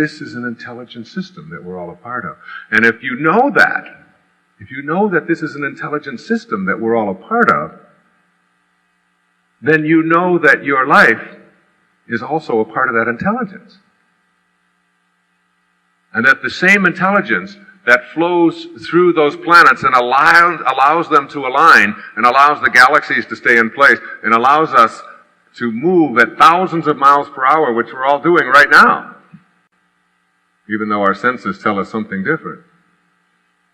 This is an intelligent system that we're all a part of. And if you know that this is an intelligent system that we're all a part of, then you know that your life is also a part of that intelligence. And that the same intelligence that flows through those planets and allows them to align and allows the galaxies to stay in place and allows us to move at thousands of miles per hour, which we're all doing right now, even though our senses tell us something different.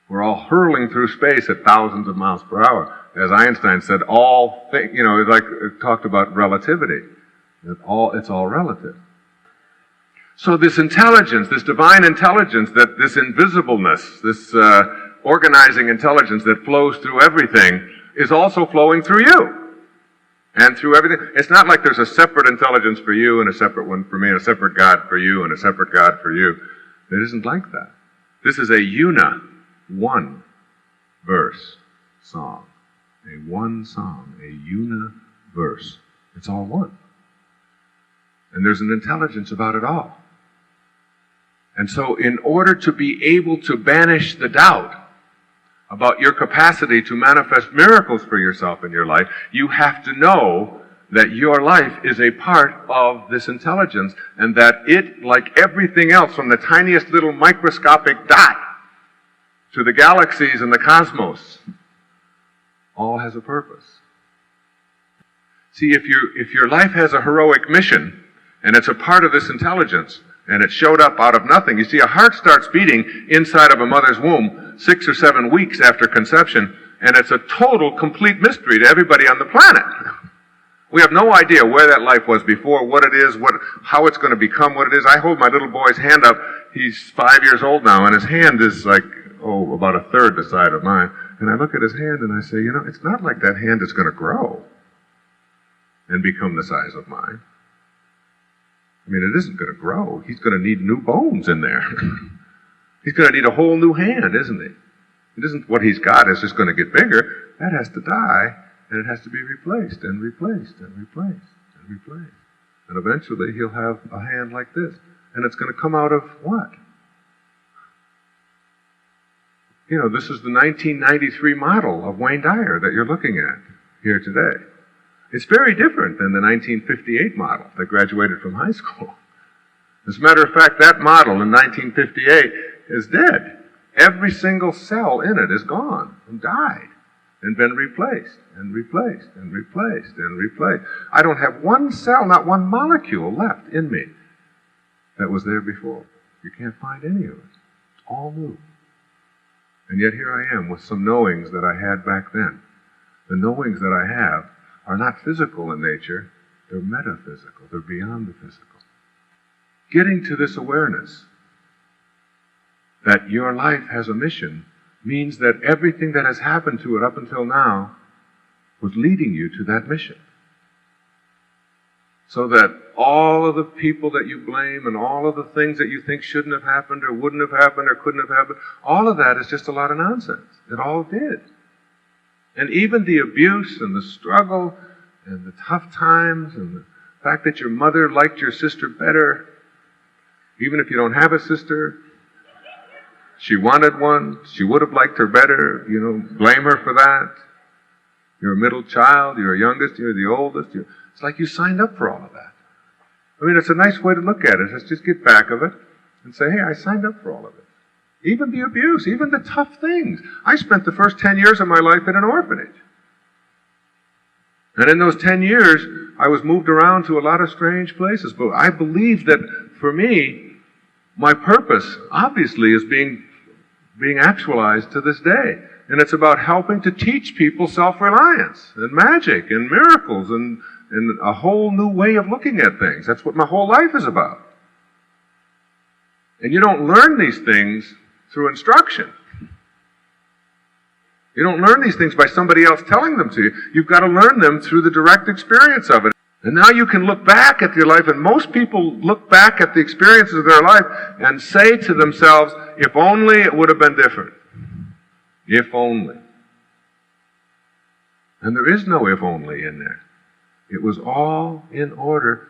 We're all hurling through space at thousands of miles per hour. As Einstein said, it talked about relativity. It's all relative. So this intelligence, this divine intelligence, this invisibleness, this organizing intelligence that flows through everything is also flowing through you. And through everything. It's not like there's a separate intelligence for you and a separate one for me, and a separate God for you and a separate God for you. It isn't like that. This is a one-verse song. A one song, a universe. It's all one. And there's an intelligence about it all. And so in order to be able to banish the doubt about your capacity to manifest miracles for yourself in your life, you have to know that your life is a part of this intelligence, and that it, like everything else, from the tiniest little microscopic dot to the galaxies and the cosmos, all has a purpose. See, if your life has a heroic mission, and it's a part of this intelligence, and it showed up out of nothing. You see, a heart starts beating inside of a mother's womb 6 or 7 weeks after conception, and it's a total, complete mystery to everybody on the planet. We have no idea where that life was before, what it is, how it's going to become what it is. I hold my little boy's hand up. He's 5 years old now, and his hand is like, about a third the size of mine. And I look at his hand and I say, it's not like that hand is going to grow and become the size of mine. I mean, it isn't going to grow. He's going to need new bones in there. He's going to need a whole new hand, isn't he? It isn't what he's got is just going to get bigger. That has to die, and it has to be replaced and replaced and replaced and replaced. And eventually he'll have a hand like this. And it's going to come out of what? This is the 1993 model of Wayne Dyer that you're looking at here today. It's very different than the 1958 model that graduated from high school. As a matter of fact, that model in 1958 is dead. Every single cell in it is gone and died and been replaced and replaced and replaced and replaced. I don't have one cell, not one molecule left in me that was there before. You can't find any of it. It's all new. And yet here I am with some knowings that I had back then. The knowings that I have are not physical in nature, they're metaphysical, they're beyond the physical. Getting to this awareness that your life has a mission means that everything that has happened to it up until now was leading you to that mission. So that all of the people that you blame and all of the things that you think shouldn't have happened or wouldn't have happened or couldn't have happened, all of that is just a lot of nonsense. It all did. And even the abuse and the struggle and the tough times and the fact that your mother liked your sister better, even if you don't have a sister, she wanted one, she would have liked her better, blame her for that. You're a middle child, you're a youngest, you're the oldest. It's like you signed up for all of that. I mean, it's a nice way to look at it. Let's just get back of it and say, hey, I signed up for all of it. Even the abuse, even the tough things. I spent the first 10 years of my life in an orphanage. And in those 10 years, I was moved around to a lot of strange places. But I believe that for me, my purpose, obviously, is being actualized to this day. And it's about helping to teach people self-reliance and magic and miracles and a whole new way of looking at things. That's what my whole life is about. And you don't learn these things through instruction. You don't learn these things by somebody else telling them to you. You've got to learn them through the direct experience of it. And now you can look back at your life, and most people look back at the experiences of their life and say to themselves, if only it would have been different. If only. And there is no if only in there. It was all in order